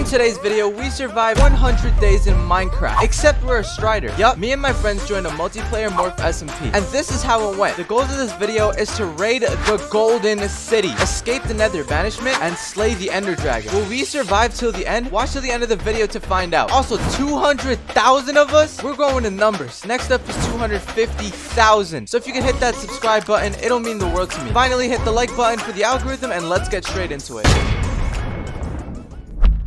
In today's video, we survived 100 days in Minecraft, except we're a Strider. Yup, me and my friends joined a multiplayer Morph SMP, and this is how it went. The goals of this video is to raid the Golden City, escape the Nether banishment, and slay the Ender Dragon. Will we survive till the end? Watch till the end of the video to find out. Also, 200,000 of us? We're going to numbers. Next up is 250,000. So if you can hit that subscribe button, it'll mean the world to me. Finally, hit the like button for the algorithm, and let's get straight into it.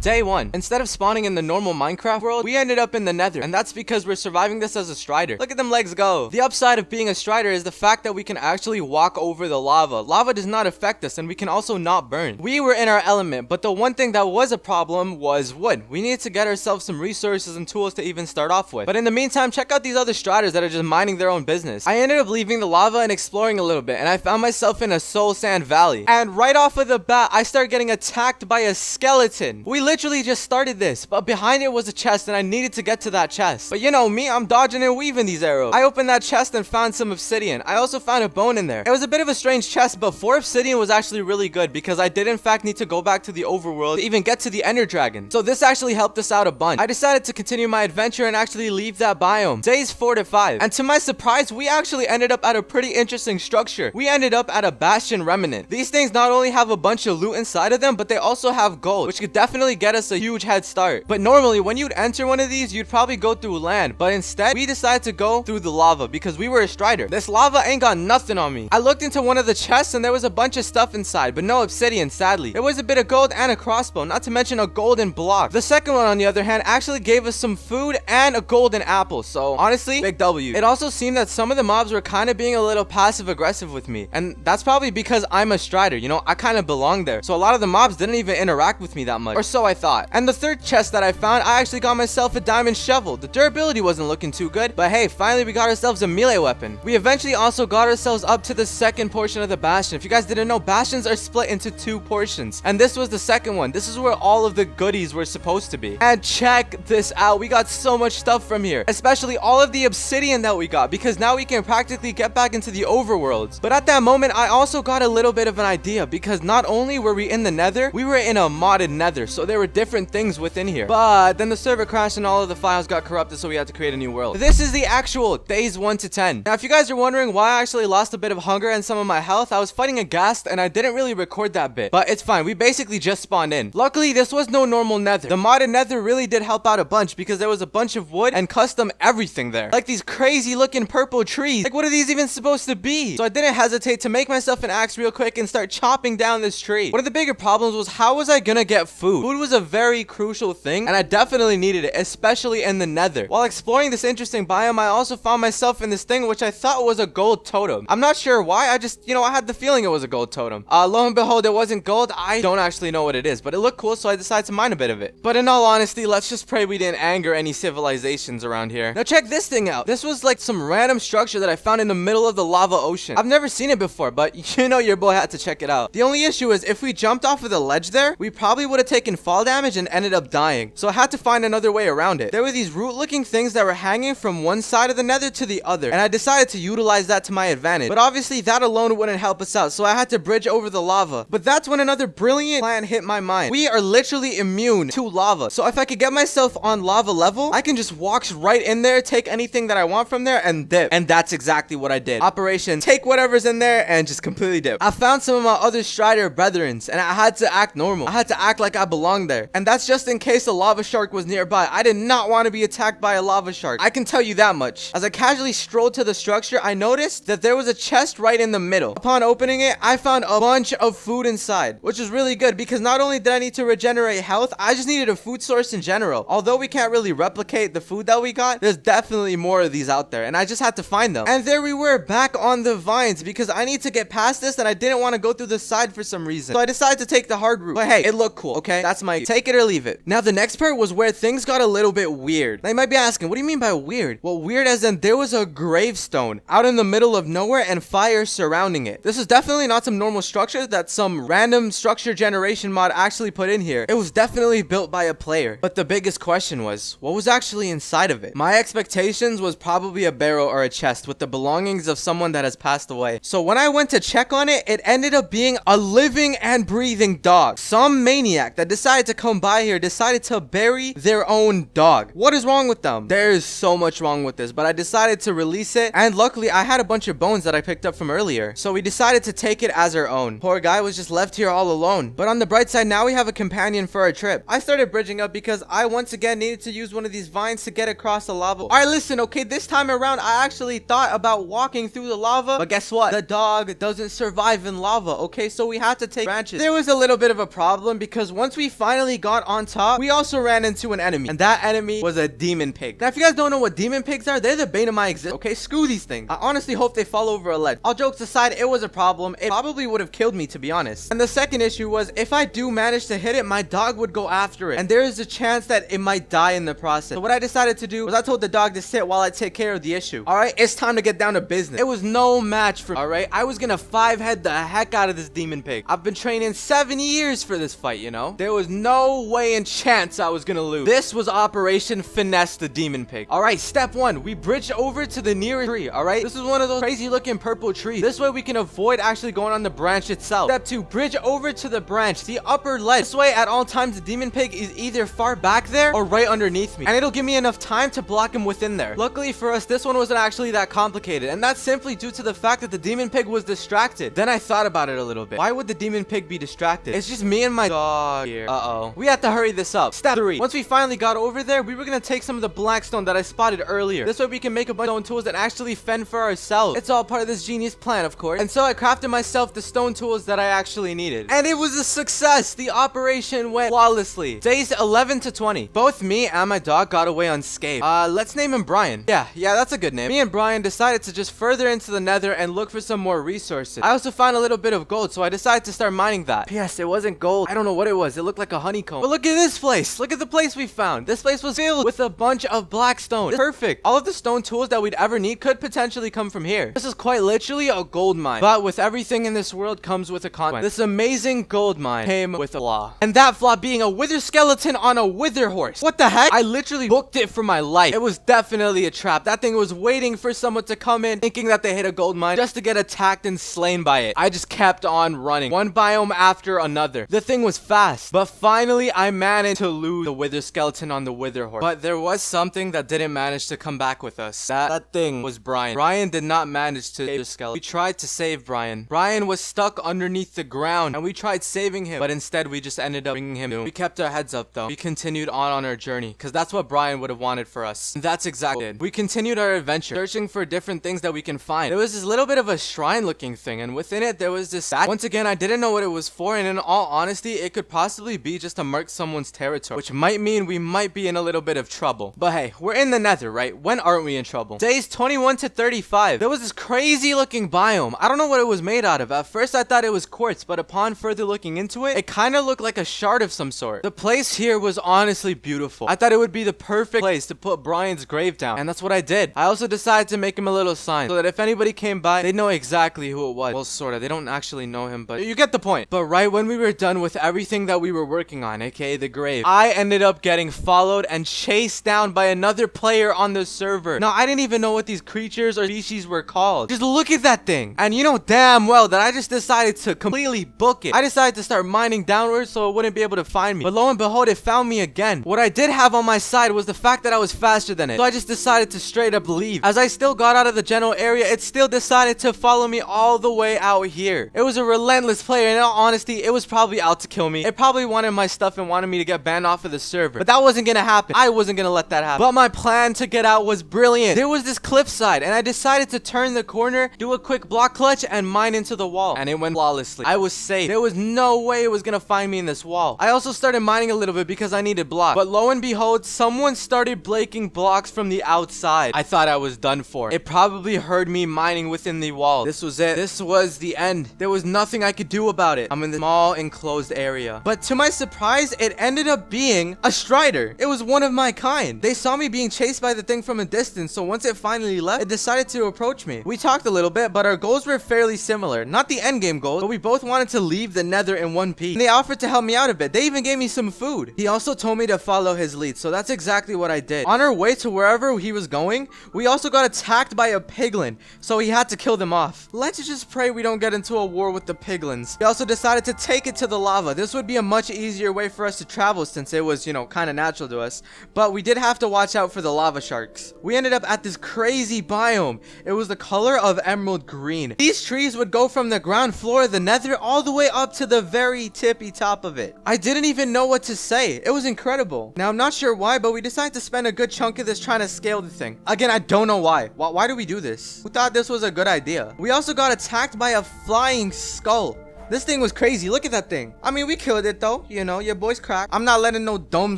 Day 1. Instead of spawning in the normal Minecraft world, we ended up in the Nether, and that's because we're surviving this as a Strider. Look at them legs go. The upside of being a Strider is the fact that we can actually walk over the lava. Lava does not affect us, and we can also not burn. We were in our element, but the one thing that was a problem was wood. We needed to get ourselves some resources and tools to even start off with. But in the meantime, check out these other Striders that are just minding their own business. I ended up leaving the lava and exploring a little bit, and I found myself in a Soul Sand Valley. And right off of the bat, I started getting attacked by a skeleton. We literally just started this, but behind it was a chest, and I needed to get to that chest. But you know me, I'm dodging and weaving these arrows. I opened that chest and found some obsidian. I also found a bone in there. It was a bit of a strange chest, but 4 obsidian was actually really good because I did in fact need to go back to the overworld to even get to the Ender Dragon. So this actually helped us out a bunch. I decided to continue my adventure and actually leave that biome. Days 4 to 5. And to my surprise, we actually ended up at a pretty interesting structure. We ended up at a Bastion Remnant. These things not only have a bunch of loot inside of them, but they also have gold, which could definitely get us a huge head start. But normally when you'd enter one of these, you'd probably go through land, but instead we decided to go through the lava because we were a Strider. This lava ain't got nothing on me. I looked into one of the chests and there was a bunch of stuff inside, but no obsidian, sadly. There was a bit of gold and a crossbow, not to mention a golden block. The second one, on the other hand, actually gave us some food and a golden apple, so honestly, big W. It also seemed that some of the mobs were kind of being a little passive aggressive with me, and that's probably because I'm a Strider, you know, I kind of belong there. So a lot of the mobs didn't even interact with me that much, or so I thought. And the third chest that I found, I actually got myself a diamond shovel. The durability wasn't looking too good, but hey, finally we got ourselves a melee weapon. We eventually also got ourselves up to the second portion of the bastion. If you guys didn't know, bastions are split into 2 portions, and this was the second one. This is where all of the goodies were supposed to be. And check this out, we got so much stuff from here, especially all of the obsidian that we got, because now we can practically get back into the overworlds. But at that moment, I also got a little bit of an idea, because not only were we in the Nether, we were in a modded Nether, so there were different things within here. But then the server crashed and all of the files got corrupted, so we had to create a new world. This is the actual days 1 to 10. Now, if you guys are wondering why I actually lost a bit of hunger and some of my health, I was fighting a ghast and I didn't really record that bit. But it's fine, we basically just spawned in. Luckily, this was no normal Nether. The modded Nether really did help out a bunch because there was a bunch of wood and custom everything there. Like these crazy looking purple trees. Like, what are these even supposed to be? So I didn't hesitate to make myself an axe real quick and start chopping down this tree. One of the bigger problems was, how was I gonna get food? Food was a very crucial thing, and I definitely needed it, especially in the Nether. While exploring this interesting biome, I also found myself in this thing which I thought was a gold totem. I'm not sure why, I just, I had the feeling it was a gold totem. Lo and behold, it wasn't gold. I don't actually know what it is, but it looked cool, so I decided to mine a bit of it. But in all honesty, let's just pray we didn't anger any civilizations around here. Now check this thing out. This was like some random structure that I found in the middle of the lava ocean. I've never seen it before, but your boy had to check it out. The only issue is, if we jumped off of the ledge there, we probably would have taken fall damage and ended up dying. So I had to find another way around it. There were these root looking things that were hanging from one side of the Nether to the other, and I decided to utilize that to my advantage. But obviously that alone wouldn't help us out, so I had to bridge over the lava. But that's when another brilliant plan hit my mind. We are literally immune to lava, so if I could get myself on lava level, I can just walk right in there, take anything that I want from there, and dip. And that's exactly what I did. Operation take whatever's in there and just completely dip. I found some of my other Strider brethrens, and I had to act normal. I had to act like I belonged there, and that's just in case a lava shark was nearby. I did not want to be attacked by a lava shark, I can tell you that much. As I casually strolled to the structure, I noticed that there was a chest right in the middle. Upon opening it, I found a bunch of food inside, which was really good because not only did I need to regenerate health, I just needed a food source in general. Although we can't really replicate the food that we got, there's definitely more of these out there, and I just had to find them. And there we were, back on the vines, because I need to get past this and I didn't want to go through the side for some reason. So I decided to take the hard route. But hey, it looked cool, okay? That's my take it or leave it. Now the next part was where things got a little bit weird. Now you might be asking, what do you mean by weird? Well, weird as in there was a gravestone out in the middle of nowhere and fire surrounding it. This is definitely not some normal structure that some random structure generation mod actually put in here. It was definitely built by a player. But the biggest question was, what was actually inside of it? My expectations was probably a barrel or a chest with the belongings of someone that has passed away. So when I went to check on it, it ended up being a living and breathing dog. Some maniac that decided decided to come by here decided to bury their own dog. What is wrong with them? There is so much wrong with this, but I decided to release it, and luckily I had a bunch of bones that I picked up from earlier, so we decided to take it as our own. Poor guy was just left here all alone. But on the bright side, now we have a companion for our trip. I started bridging up because I once again needed to use one of these vines to get across the lava. Alright, listen, okay, this time around I actually thought about walking through the lava, but guess what? The dog doesn't survive in lava, okay? So we had to take branches. There was a little bit of a problem because once we finally got on top, we also ran into an enemy, and that enemy was a demon pig. Now, if you guys don't know what demon pigs are, they're the bane of my existence, okay? Screw these things. I honestly hope they fall over a ledge. All jokes aside, it was a problem. It probably would have killed me, to be honest. And the second issue was, if I do manage to hit it, my dog would go after it, and there is a chance that it might die in the process. So what I decided to do was I told the dog to sit while I take care of the issue. All right, it's time to get down to business. It was no match for me. All right, I was gonna 5-head the heck out of this demon pig. I've been training 7 years for this fight, you know? There was no way and chance I was gonna lose. This was Operation Finesse the demon pig. All right, step 1, we bridged over to the nearest tree. All right, this is one of those crazy looking purple trees. This way we can avoid actually going on the branch itself. Step 2, bridge over to the branch, the upper ledge. This way at all times the demon pig is either far back there or right underneath me, and it'll give me enough time to block him within there. Luckily for us, this one wasn't actually that complicated, and that's simply due to the fact that the demon pig was distracted. Then I thought about it a little bit. Why would the demon pig be distracted? It's just me and my dog here. We have to hurry this up. Step 3, once we finally got over there, we were gonna take some of the black stone that I spotted earlier. This way we can make a bunch of stone tools that actually fend for ourselves. It's all part of this genius plan, of course. And so I crafted myself the stone tools that I actually needed, and it was a success. The operation went flawlessly. Days 11 to 20, both me and my dog got away unscathed. Let's name him Brian. Yeah, that's a good name. Me and Brian decided to just further into the nether and look for some more resources. I also found a little bit of gold, so I decided to start mining that. Yes, it wasn't gold. I don't know what it was. It looked like a honeycomb. But look at this place. Look at the place we found. This place was filled with a bunch of black stone. Perfect. All of the stone tools that we'd ever need could potentially come from here. This is quite literally a gold mine. But with everything in this world comes with a consequence. This amazing gold mine came with a flaw. And that flaw being a wither skeleton on a wither horse. What the heck? I literally booked it for my life. It was definitely a trap. That thing was waiting for someone to come in, thinking that they hit a gold mine just to get attacked and slain by it. I just kept on running, one biome after another. The thing was fast, but finally I managed to lose the wither skeleton on the wither horse. But there was something that didn't manage to come back with us. That thing was Brian. Brian did not manage to save the skeleton. We tried to save Brian. Brian was stuck underneath the ground, and we tried saving him, but instead we just ended up bringing him down. We kept our heads up though. We continued on our journey, because that's what Brian would have wanted for us. And that's exactly what we did. We continued our adventure, searching for different things that we can find. There was this little bit of a shrine looking thing, and within it there was this sack. Once again, I didn't know what it was for, and in all honesty, it could possibly be just to mark someone's territory, which might mean we might be in a little bit of trouble. But hey, we're in the nether, right? When aren't we in trouble? Days 21 to 35. There was this crazy looking biome. I don't know what it was made out of. At first I thought it was quartz, but upon further looking into it, it kind of looked like a shard of some sort. The place here was honestly beautiful. I thought it would be the perfect place to put Brian's grave down, and that's what I did. I also decided to make him a little sign so that if anybody came by, they'd know exactly who it was. Well, sorta. They don't actually know him, but you get the point. But right when we were done with everything that we were working on, aka the grave, I ended up getting followed and chased down by another player on the server. Now, I didn't even know what these creatures or species were called. Just look at that thing. And you know damn well that I just decided to completely book it. I decided to start mining downwards so it wouldn't be able to find me. But lo and behold, it found me again. What I did have on my side was the fact that I was faster than it. So I just decided to straight up leave. As I still got out of the general area, it still decided to follow me all the way out here. It was a relentless player, and in all honesty, it was probably out to kill me. It probably wanted my stuff and wanted me to get banned off of the server. But that wasn't gonna happen. I wasn't gonna let that happen. But my plan to get out was brilliant. There was this cliffside, and I decided to turn the corner, do a quick block clutch, and mine into the wall. And it went flawlessly. I was safe. There was no way it was gonna find me in this wall. I also started mining a little bit because I needed blocks. But lo and behold, someone started breaking blocks from the outside. I thought I was done for. It probably heard me mining within the wall. This was it. This was the end. There was nothing I could do about it. I'm in the small enclosed area. But to my surprise, it ended up being a strider. It was one of my kind. They saw me being chased by the thing from a distance, so once it finally left, it decided to approach me. We talked a little bit, but our goals were fairly similar. Not the endgame goals, but we both wanted to leave the nether in one piece. And they offered to help me out a bit. They even gave me some food. He also told me to follow his lead, so that's exactly what I did. On our way to wherever he was going, we also got attacked by a piglin, so he had to kill them off. Let's just pray we don't get into a war with the piglins. We also decided to take it to the lava. This would be a much easier easier way for us to travel since it was, you know, kind of natural to us. But we did have to watch out for the lava sharks. We ended up at this crazy biome. It was the color of emerald green. These trees would go from the ground floor of the nether all the way up to the very tippy top of it. I didn't even know what to say. It was incredible. Now, I'm not sure why, but we decided to spend a good chunk of this trying to scale the thing. Again, I don't know why. Why do we do this? We thought this was a good idea. We also got attacked by a flying skull. This thing was crazy. Look at that thing. I mean, we killed it though. You know, your boy's cracked. I'm not letting no dumb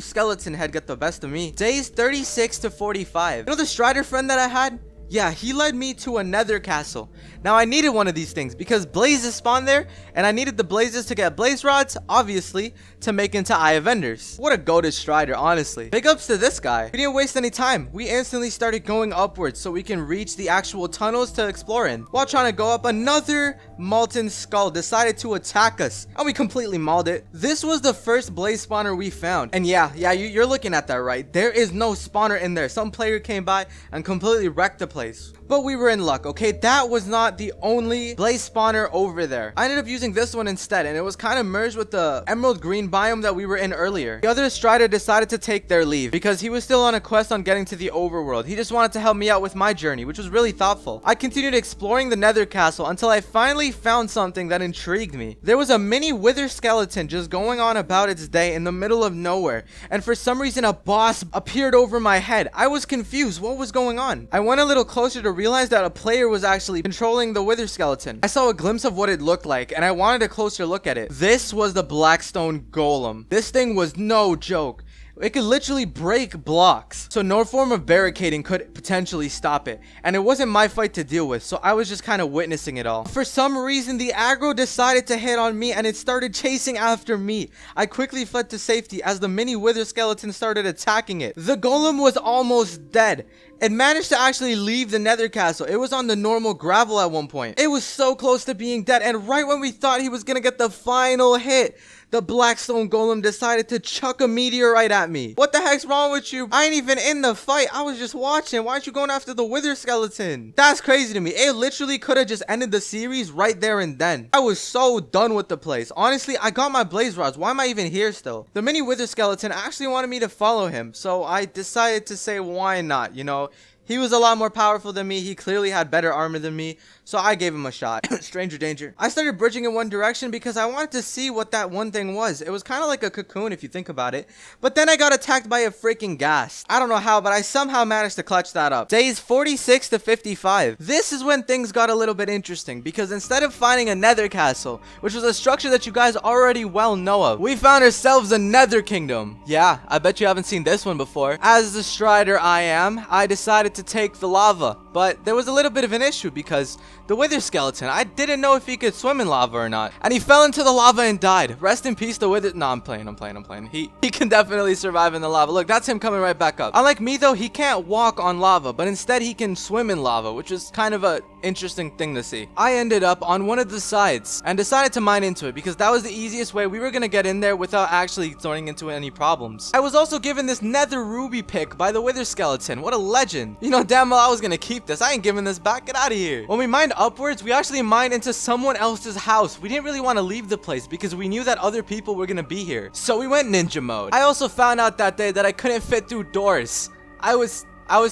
skeleton head get the best of me. Days 36 to 45. You know the strider friend that I had? Yeah, he led me to a nether castle. Now, I needed one of these things because blazes spawned there, and I needed the blazes to get blaze rods, obviously, to make into Eye of Enders. What a goated strider, honestly. Big ups to this guy. We didn't waste any time. We instantly started going upwards so we can reach the actual tunnels to explore in. While trying to go up, another molten skull decided to attack us, and we completely mauled it. This was the first blaze spawner we found. And yeah, you're looking at that right. There is no spawner in there. Some player came by and completely wrecked the place. But we were in luck, okay? That was not the only blaze spawner over there. I ended up using this one instead, and it was kind of merged with the emerald green biome that we were in earlier. The other strider decided to take their leave because he was still on a quest on getting to the overworld. He just wanted to help me out with my journey, which was really thoughtful. I continued exploring the nether castle until I finally found something that intrigued me. There was a mini wither skeleton just going on about its day in the middle of nowhere, and for some reason a boss appeared over my head. I was confused. What was going on? I went a little closer to realize that a player was actually controlling the wither skeleton. I saw a glimpse of what it looked like, and I wanted a closer look at it. This was the Blackstone Golem. This thing was no joke. It could literally break blocks, so no form of barricading could potentially stop it, and it wasn't my fight to deal with, so I was just kind of witnessing it all. For some reason, the aggro decided to hit on me, and it started chasing after me. I quickly fled to safety as the mini wither skeleton started attacking it. The golem was almost dead. It managed to actually leave the nether castle. It was on the normal gravel at one point. It was so close to being dead, and right when we thought he was gonna get the final hit, the Blackstone Golem decided to chuck a meteorite at me. What the heck's wrong with you? I ain't even in the fight. I was just watching. Why aren't you going after the wither skeleton? That's crazy to me. It literally could have just ended the series right there and then. I was so done with the place. Honestly, I got my blaze rods. Why am I even here still? The mini wither skeleton actually wanted me to follow him, so I decided to say why not, you know? He was a lot more powerful than me. He clearly had better armor than me, so I gave him a shot. Stranger danger. I started bridging in one direction because I wanted to see what that one thing was. It was kind of like a cocoon if you think about it. But then I got attacked by a freaking ghast. I don't know how, but I somehow managed to clutch that up. Days 46 to 55. This is when things got a little bit interesting because instead of finding a nether castle, which was a structure that you guys already well know of, we found ourselves a nether kingdom. Yeah, I bet you haven't seen this one before. As the strider I am, I decided to take the lava, but there was a little bit of an issue because the wither skeleton, I didn't know if he could swim in lava or not, and he fell into the lava and died. Rest in peace, the wither. No, I'm playing. He can definitely survive in the lava. Look, that's him coming right back up. Unlike me though, he can't walk on lava, but instead he can swim in lava, which is kind of a interesting thing to see. I ended up on one of the sides and decided to mine into it because that was the easiest way we were gonna get in there without actually throwing into any problems. I was also given this nether ruby pick by the wither skeleton. What a legend. You know damn well I was gonna keep this. I ain't giving this back. Get out of here. When we mined upwards, we actually mined into someone else's house. We didn't really want to leave the place because we knew that other people were gonna be here, so we went ninja mode. I also found out that day that I couldn't fit through doors. I was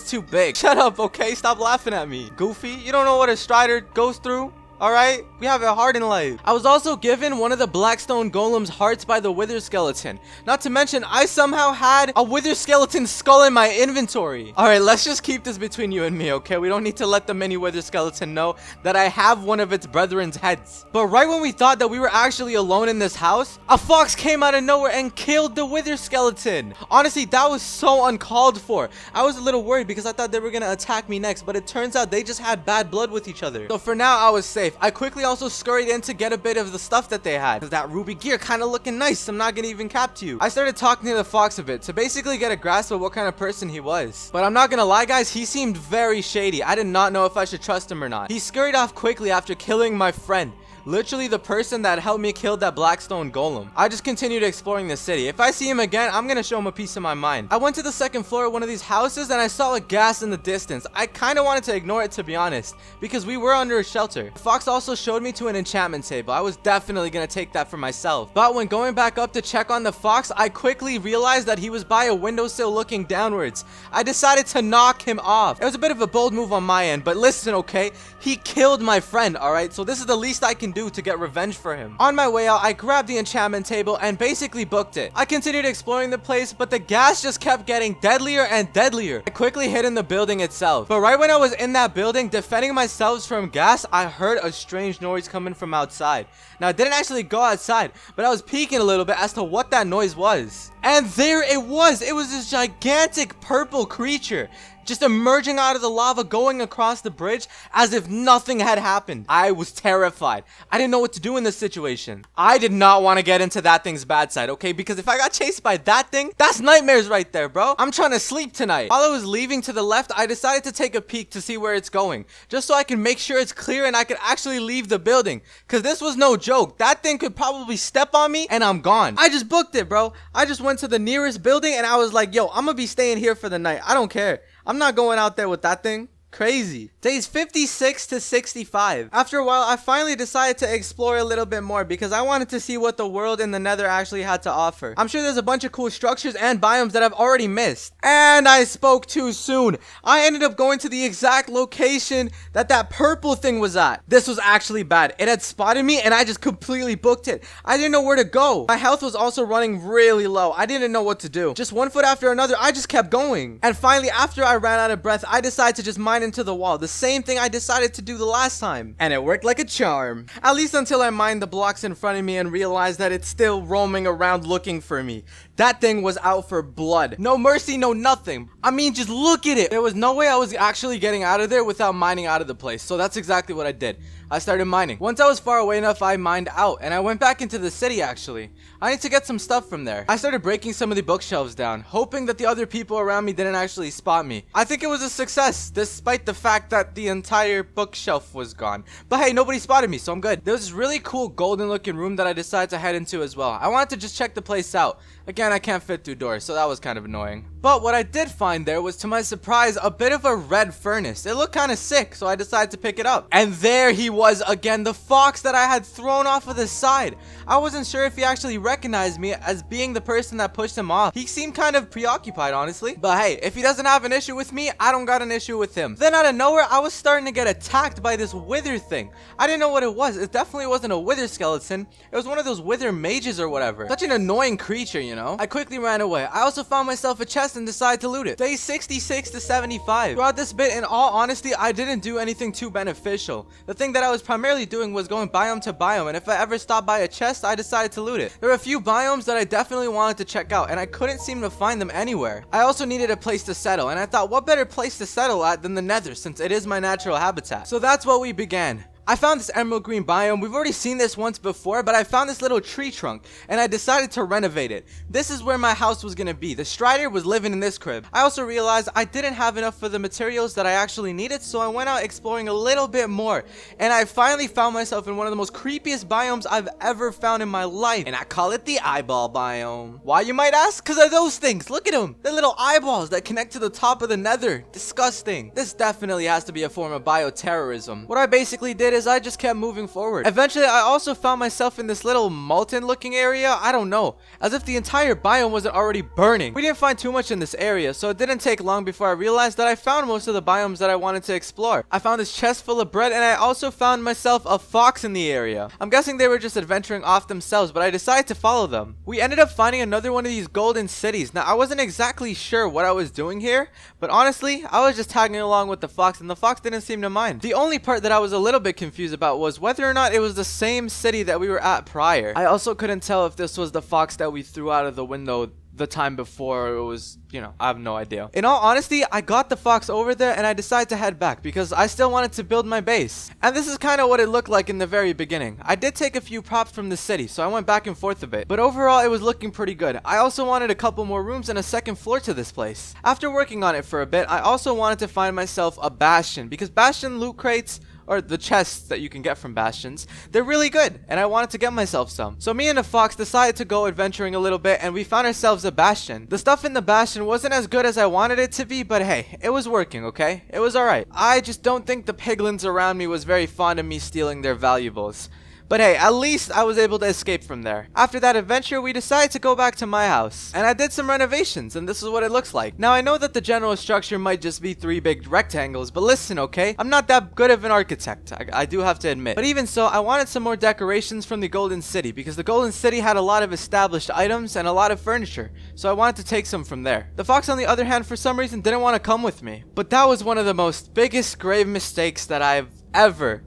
too big. Shut up, okay? Stop laughing at me. Goofy, you don't know what a strider goes through? Alright, we have it hard in life. I was also given one of the Blackstone Golem's hearts by the wither skeleton. Not to mention, I somehow had a wither skeleton skull in my inventory. Alright, let's just keep this between you and me, okay? We don't need to let the mini wither skeleton know that I have one of its brethren's heads. But right when we thought that we were actually alone in this house, a fox came out of nowhere and killed the wither skeleton. Honestly, that was so uncalled for. I was a little worried because I thought they were gonna attack me next, but it turns out they just had bad blood with each other. So for now, I was safe. I quickly also scurried in to get a bit of the stuff that they had. That ruby gear kind of looking nice. I'm not gonna even cap to you. I started talking to the fox a bit to basically get a grasp of what kind of person he was. But I'm not gonna lie guys, he seemed very shady. I did not know if I should trust him or not. He scurried off quickly after killing my friend. literally the person that helped me kill that Blackstone golem. I just continued exploring the city. If I see him again, I'm gonna show him a piece of my mind. I went to the second floor of one of these houses and I saw a gas in the distance. I kind of wanted to ignore it, to be honest, because we were under a shelter. The fox also showed me to an enchantment table. I was definitely gonna take that for myself. But when going back up to check on the fox, I quickly realized that he was by a windowsill looking downwards. I decided to knock him off. It was a bit of a bold move on my end, but listen, okay? He killed my friend, alright? So this is the least I can do to get revenge for him. On my way out, I grabbed the enchantment table and basically booked it. I continued exploring the place, but the gas just kept getting deadlier and deadlier. I quickly hid in the building itself. But right when I was in that building, defending myself from gas, I heard a strange noise coming from outside. Now, I didn't actually go outside, but I was peeking a little bit as to what that noise was. And there it was. It was this gigantic purple creature just emerging out of the lava, going across the bridge as if nothing had happened. I was terrified. I didn't know what to do in this situation. I did not want to get into that thing's bad side, okay? Because if I got chased by that thing, that's nightmares right there, bro. I'm trying to sleep tonight. While I was leaving to the left, I decided to take a peek to see where it's going, just so I can make sure it's clear and I could actually leave the building. Because this was no joke. That thing could probably step on me and I'm gone. I just booked it, bro. I just went to the nearest building and I was like, yo, I'm gonna be staying here for the night. I don't care. I'm not going out there with that thing. Crazy. Days 56 to 65. After a while, I finally decided to explore a little bit more because I wanted to see what the world in the Nether actually had to offer. I'm sure there's a bunch of cool structures and biomes that I've already missed. And I spoke too soon. I ended up going to the exact location that purple thing was at. This was actually bad. It had spotted me and I just completely booked it. I didn't know where to go. My health was also running really low. I didn't know what to do. Just one foot after another, I just kept going. And finally, after I ran out of breath, I decided to just mine into the wall. The same thing I decided to do the last time. And it worked like a charm. At least until I mined the blocks in front of me and realized that it's still roaming around looking for me. That thing was out for blood. No mercy, no nothing. I mean, just look at it. There was no way I was actually getting out of there without mining out of the place. So that's exactly what I did. I started mining. Once I was far away enough, I mined out and I went back into the city actually. I need to get some stuff from there. I started breaking some of the bookshelves down, hoping that the other people around me didn't actually spot me. I think it was a success, despite the fact that the entire bookshelf was gone. But hey, nobody spotted me, so I'm good. There was this really cool golden looking room that I decided to head into as well. I wanted to just check the place out. Again, I can't fit through doors, so that was kind of annoying. But what I did find there was, to my surprise, a bit of a red furnace. It looked kind of sick, so I decided to pick it up. And there he was again, the fox that I had thrown off of the side. I wasn't sure if he actually recognized me as being the person that pushed him off. He seemed kind of preoccupied, honestly. But hey, if he doesn't have an issue with me, I don't got an issue with him. Then out of nowhere, I was starting to get attacked by this wither thing. I didn't know what it was. It definitely wasn't a wither skeleton. It was one of those wither mages or whatever. Such an annoying creature, you know? I quickly ran away. I also found myself a chest and decided to loot it. Day 66 to 75. Throughout this bit, in all honesty, I didn't do anything too beneficial. The thing that I was primarily doing was going biome to biome, and if I ever stopped by a chest, I decided to loot it. There were a few biomes that I definitely wanted to check out, and I couldn't seem to find them anywhere. I also needed a place to settle, and I thought, what better place to settle at than the Nether, since it is my natural habitat. So that's what we began. I found this emerald green biome. We've already seen this once before, but I found this little tree trunk and I decided to renovate it. This is where my house was gonna be. The Strider was living in this crib. I also realized I didn't have enough for the materials that I actually needed, so I went out exploring a little bit more, and I finally found myself in one of the most creepiest biomes I've ever found in my life, and I call it the eyeball biome. Why, you might ask? Because of those things. Look at them. They're little eyeballs that connect to the top of the Nether. Disgusting. This definitely has to be a form of bioterrorism. What I basically did is I just kept moving forward. Eventually, I also found myself in this little molten looking area. I don't know, as if the entire biome wasn't already burning. We didn't find too much in this area, so it didn't take long before I realized that I found most of the biomes that I wanted to explore. I found this chest full of bread, and I also found myself a fox in the area. I'm guessing they were just adventuring off themselves, but I decided to follow them. We ended up finding another one of these golden cities. Now, I wasn't exactly sure what I was doing here, but honestly, I was just tagging along with the fox, and the fox didn't seem to mind. The only part that I was a little bit confused about was whether or not it was the same city that we were at prior. I also couldn't tell if this was the fox that we threw out of the window the time before. It was, you know, I have no idea. In all honesty, I got the fox over there and I decided to head back because I still wanted to build my base. And this is kind of what it looked like in the very beginning. I did take a few props from the city, so I went back and forth a bit, but overall it was looking pretty good. I also wanted a couple more rooms and a second floor to this place. After working on it for a bit, I also wanted to find myself a bastion, because bastion loot crates or the chests that you can get from bastions, they're really good, and I wanted to get myself some. So me and the fox decided to go adventuring a little bit, and we found ourselves a bastion. The stuff in the bastion wasn't as good as I wanted it to be, but hey, it was working, okay? It was alright. I just don't think the piglins around me was very fond of me stealing their valuables. But hey, at least I was able to escape from there. After that adventure, we decided to go back to my house. And I did some renovations, and this is what it looks like. Now, I know that the general structure might just be 3 big rectangles, but listen, okay? I'm not that good of an architect, I do have to admit. But even so, I wanted some more decorations from the Golden City, because the Golden City had a lot of established items and a lot of furniture. So I wanted to take some from there. The fox, on the other hand, for some reason, didn't want to come with me. But that was one of the most biggest grave mistakes that I've ever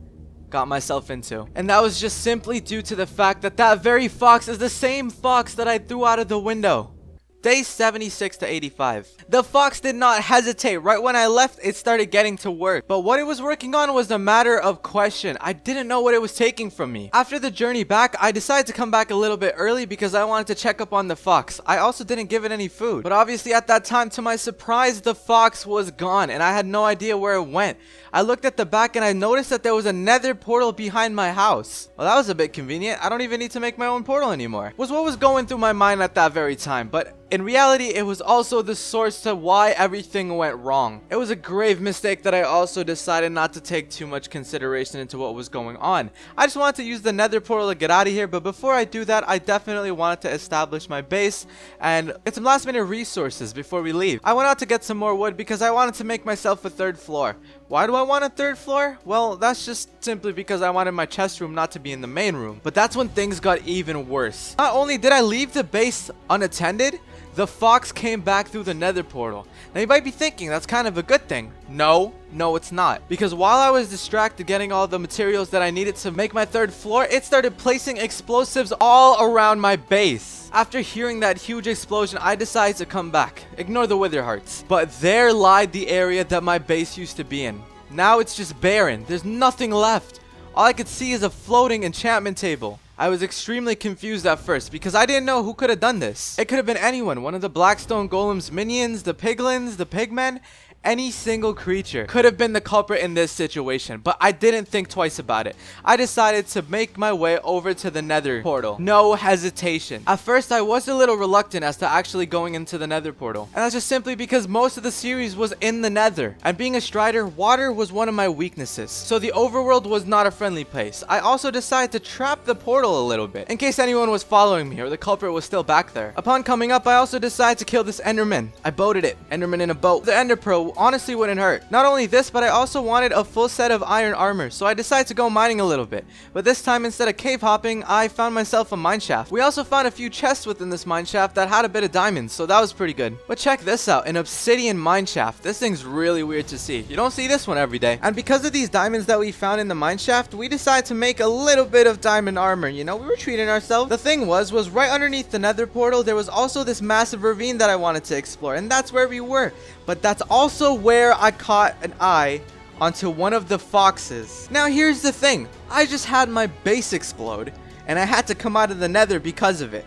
got myself into. And that was just simply due to the fact that that very fox is the same fox that I threw out of the window. Day 76 to 85. The fox did not hesitate. Right when I left, it started getting to work. But what it was working on was a matter of question. I didn't know what it was taking from me. After the journey back, I decided to come back a little bit early because I wanted to check up on the fox. I also didn't give it any food. But obviously at that time, to my surprise, the fox was gone and I had no idea where it went. I looked at the back and I noticed that there was a nether portal behind my house. Well, that was a bit convenient. I don't even need to make my own portal anymore. Was what was going through my mind at that very time. But in reality, it was also the source to why everything went wrong. It was a grave mistake that I also decided not to take too much consideration into what was going on. I just wanted to use the nether portal to get out of here, but before I do that, I definitely wanted to establish my base and get some last minute resources before we leave. I went out to get some more wood because I wanted to make myself a 3rd floor. Why do I want a 3rd floor? Well, that's just simply because I wanted my chest room not to be in the main room. But that's when things got even worse. Not only did I leave the base unattended, the fox came back through the nether portal. Now you might be thinking that's kind of a good thing. No, it's not. Because while I was distracted getting all the materials that I needed to make my 3rd floor, it started placing explosives all around my base. After hearing that huge explosion, I decided to come back. Ignore the wither hearts. But there lied the area that my base used to be in. Now it's just barren. There's nothing left. All I could see is a floating enchantment table. I was extremely confused at first because I didn't know who could have done this. It could have been anyone, one of the Blackstone Golem's minions, the piglins, the pigmen. Any single creature could have been the culprit in this situation, but I didn't think twice about it. I decided to make my way over to the nether portal. No hesitation. At first, I was a little reluctant as to actually going into the nether portal. And that's just simply because most of the series was in the nether. And being a strider, water was one of my weaknesses. So the overworld was not a friendly place. I also decided to trap the portal a little bit, in case anyone was following me or the culprit was still back there. Upon coming up, I also decided to kill this enderman. I boated it. Enderman in a boat. The ender pearl honestly wouldn't hurt. Not only this, but I also wanted a full set of iron armor, so I decided to go mining a little bit. But this time, instead of cave hopping, I found myself a mine shaft. We also found a few chests within this mine shaft that had a bit of diamonds, so that was pretty good. But check this out, an obsidian mine shaft. This thing's really weird to see. You don't see this one every day. And because of these diamonds that we found in the mine shaft, we decided to make a little bit of diamond armor. You know, we were treating ourselves. The thing was right underneath the nether portal, there was also this massive ravine that I wanted to explore, and that's where we were. But that's also where I caught an eye onto one of the foxes. Now here's the thing. I just had my base explode, and I had to come out of the nether because of it.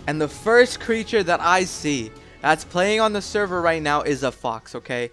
And the first creature that I see that's playing on the server right now is a fox, okay?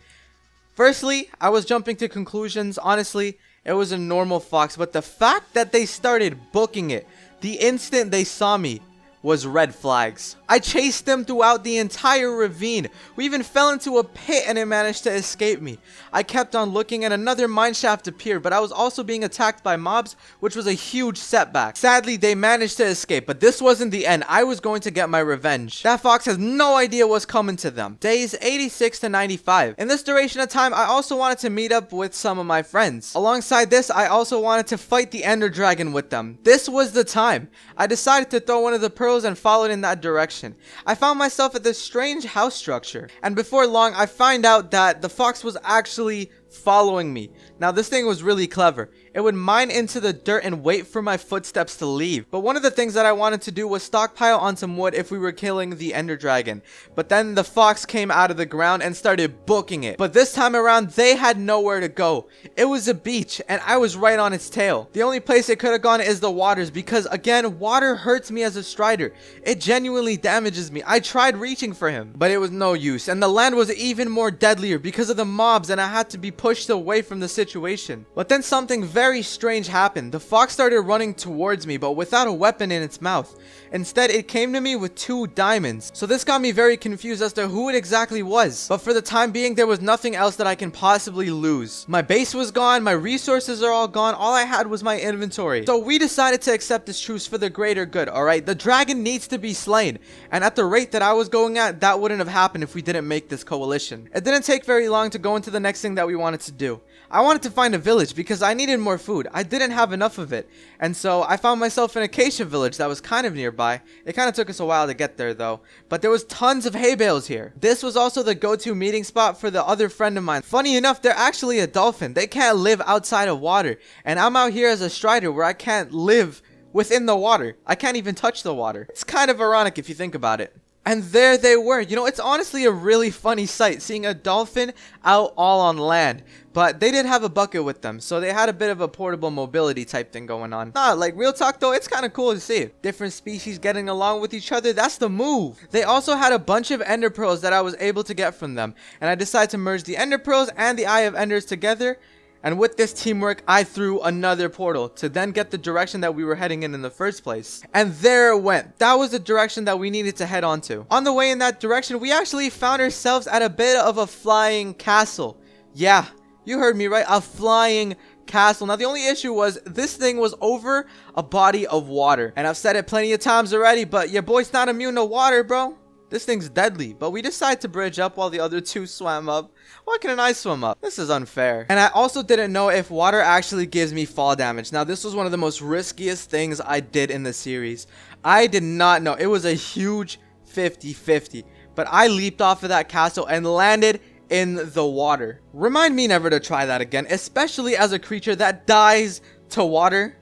Firstly, I was jumping to conclusions. Honestly, it was a normal fox, but the fact that they started booking it the instant they saw me was red flags. I chased them throughout the entire ravine. We even fell into a pit and it managed to escape me. I kept on looking and another mineshaft appeared, but I was also being attacked by mobs, which was a huge setback. Sadly, they managed to escape, but this wasn't the end. I was going to get my revenge. That fox has no idea what's coming to them. Days 86 to 95. In this duration of time, I also wanted to meet up with some of my friends. Alongside this, I also wanted to fight the Ender Dragon with them. This was the time. I decided to throw one of the pearls and followed in that direction. I found myself at this strange house structure, and before long I find out that the fox was actually following me. Now this thing was really clever. It would mine into the dirt and wait for my footsteps to leave. But one of the things that I wanted to do was stockpile on some wood if we were killing the Ender Dragon. But then the fox came out of the ground and started booking it. But this time around, they had nowhere to go. It was a beach, and I was right on its tail. The only place it could have gone is the waters, because again, water hurts me as a strider. It genuinely damages me. I tried reaching for him, but it was no use. And the land was even more deadlier because of the mobs, and I had to be pushed away from the situation. But then something very strange happened. The fox started running towards me, but without a weapon in its mouth. Instead, it came to me with 2 diamonds. So this got me very confused as to who it exactly was. But for the time being, there was nothing else that I can possibly lose. My base was gone, my resources are all gone, all I had was my inventory. So we decided to accept this truce for the greater good, alright? The dragon needs to be slain. And at the rate that I was going at, that wouldn't have happened if we didn't make this coalition. It didn't take very long to go into the next thing that we wanted to do. I wanted to find a village because I needed more food. I didn't have enough of it. And so I found myself in Acacia village that was kind of nearby. It kind of took us a while to get there though. But there was tons of hay bales here. This was also the go-to meeting spot for the other friend of mine. Funny enough, they're actually a dolphin. They can't live outside of water. And I'm out here as a strider where I can't live within the water. I can't even touch the water. It's kind of ironic if you think about it. And there they were. You know, it's honestly a really funny sight seeing a dolphin out all on land. But they did have a bucket with them, so they had a bit of a portable mobility type thing going on. Nah, like real talk though, it's kind of cool to see. Different species getting along with each other, that's the move. They also had a bunch of ender pearls that I was able to get from them. And I decided to merge the ender pearls and the eye of enders together. And with this teamwork, I threw another portal to then get the direction that we were heading in the first place. And there it went. That was the direction that we needed to head on to. On the way in that direction, we actually found ourselves at a bit of a flying castle. Yeah, you heard me right, a flying castle. Now the only issue was this thing was over a body of water. And I've said it plenty of times already, but your boy's not immune to water, bro. This thing's deadly, but we decided to bridge up while the other 2 swam up. Why couldn't I swim up? This is unfair. And I also didn't know if water actually gives me fall damage. Now, this was one of the most riskiest things I did in the series. I did not know. It was a huge 50-50. But I leaped off of that castle and landed in the water. Remind me never to try that again, especially as a creature that dies to water.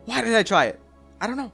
Why did I try it? I don't know.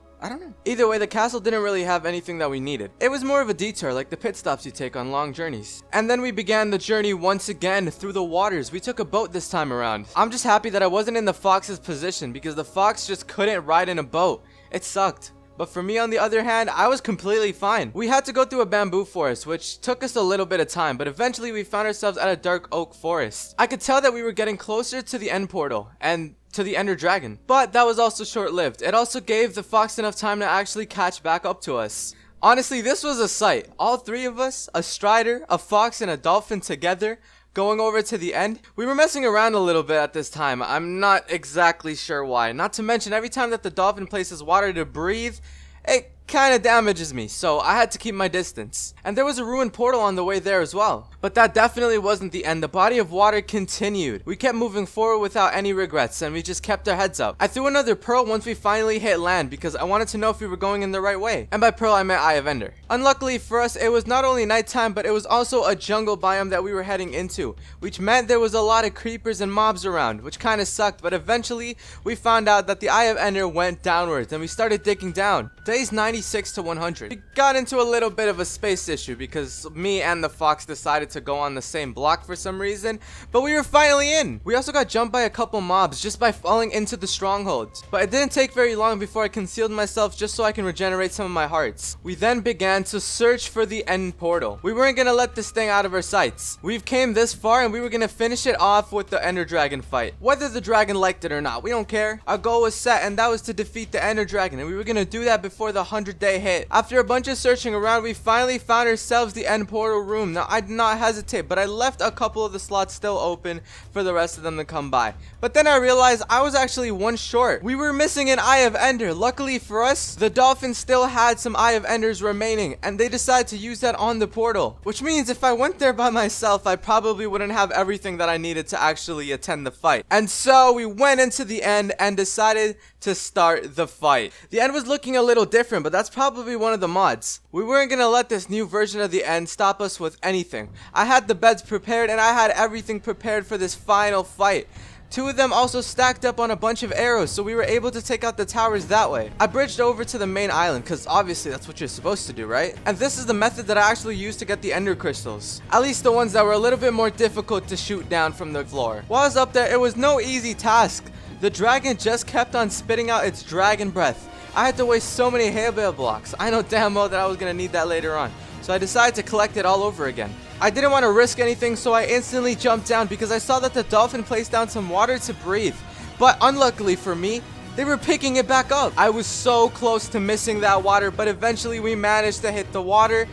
Either way, the castle didn't really have anything that we needed. It was more of a detour, like the pit stops you take on long journeys. And then we began the journey once again through the waters. We took a boat this time around. I'm just happy that I wasn't in the fox's position because the fox just couldn't ride in a boat. It sucked. But for me, on the other hand, I was completely fine. We had to go through a bamboo forest, which took us a little bit of time, but eventually we found ourselves at a dark oak forest. I could tell that we were getting closer to the end portal, and to the Ender Dragon. But that was also short-lived. It also gave the fox enough time to actually catch back up to us. Honestly, this was a sight. All 3 of us, a strider, a fox, and a dolphin together, going over to the end. We were messing around a little bit at this time. I'm not exactly sure why. Not to mention, every time that the dolphin places water to breathe, it kind of damages me, so I had to keep my distance. And there was a ruined portal on the way there as well. But that definitely wasn't the end. The body of water continued. We kept moving forward without any regrets, and we just kept our heads up. I threw another pearl once we finally hit land because I wanted to know if we were going in the right way. And by pearl, I meant Eye of Ender. Unluckily for us, it was not only nighttime, but it was also a jungle biome that we were heading into, which meant there was a lot of creepers and mobs around, which kind of sucked. But eventually, we found out that the Eye of Ender went downwards, and we started digging down. Days 96 to 100. We got into a little bit of a space issue because me and the fox decided to go on the same block for some reason, but we were finally in. We also got jumped by a couple mobs just by falling into the strongholds, but it didn't take very long before I concealed myself just so I can regenerate some of my hearts. We then began to search for the end portal. We weren't gonna let this thing out of our sights. We've came this far and we were gonna finish it off with the Ender Dragon fight. Whether the dragon liked it or not, we don't care. Our goal was set, and that was to defeat the Ender Dragon, and we were gonna do that before the 100-day hit. After a bunch of searching around, we finally found ourselves the end portal room. Now, I did not hesitate, but I left a couple of the slots still open for the rest of them to come by. But then I realized I was actually one short. We were missing an Eye of Ender. Luckily for us, the dolphin still had some Eye of Enders remaining, and they decided to use that on the portal. Which means if I went there by myself, I probably wouldn't have everything that I needed to actually attend the fight. And so we went into the end and decided to start the fight. The end was looking a little different, but that's probably one of the mods. We weren't gonna let this new version of the end stop us with anything. I had the beds prepared and I had everything prepared for this final fight. Two of them also stacked up on a bunch of arrows, so we were able to take out the towers that way. I bridged over to the main island, because obviously that's what you're supposed to do, right? And this is the method that I actually used to get the ender crystals. At least the ones that were a little bit more difficult to shoot down from the floor. While I was up there, it was no easy task. The dragon just kept on spitting out its dragon breath. I had to waste so many hay bale blocks. I know damn well that I was going to need that later on. So I decided to collect it all over again. I didn't want to risk anything, so I instantly jumped down because I saw that the dolphin placed down some water to breathe. But unluckily for me, they were picking it back up. I was so close to missing that water, but eventually we managed to hit the water.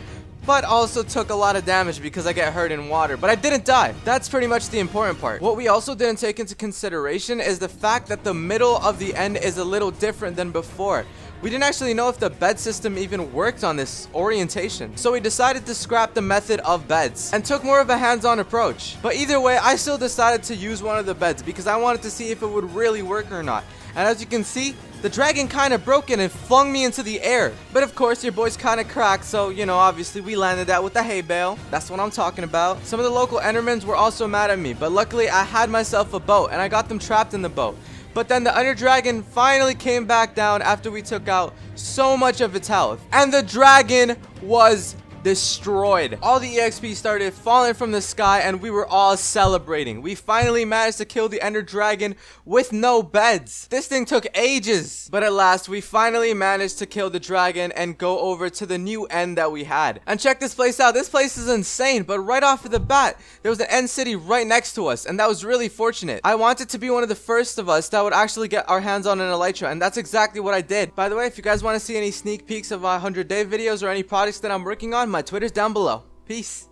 But also took a lot of damage because I get hurt in water, but I didn't die. That's pretty much the important part. What we also didn't take into consideration is the fact that the middle of the end is a little different than before. We didn't actually know if the bed system even worked on this orientation, so we decided to scrap the method of beds and took more of a hands-on approach. But either way, I still decided to use one of the beds because I wanted to see if it would really work or not. And as you can see, the dragon kind of broke it and flung me into the air. But of course, your boy's kind of cracked, so, you know, obviously we landed that with the hay bale. That's what I'm talking about. Some of the local endermans were also mad at me, but luckily I had myself a boat and I got them trapped in the boat. But then the Ender Dragon finally came back down after we took out so much of its health. And the dragon was destroyed. All the EXP started falling from the sky and we were all celebrating. We finally managed to kill the Ender Dragon with no beds. This thing took ages. But at last, we finally managed to kill the dragon and go over to the new end that we had. And check this place out. This place is insane, but right off of the bat, there was an end city right next to us, and that was really fortunate. I wanted to be one of the first of us that would actually get our hands on an elytra, and that's exactly what I did. By the way, if you guys want to see any sneak peeks of my 100-day videos or any projects that I'm working on, my Twitter's down below. Peace.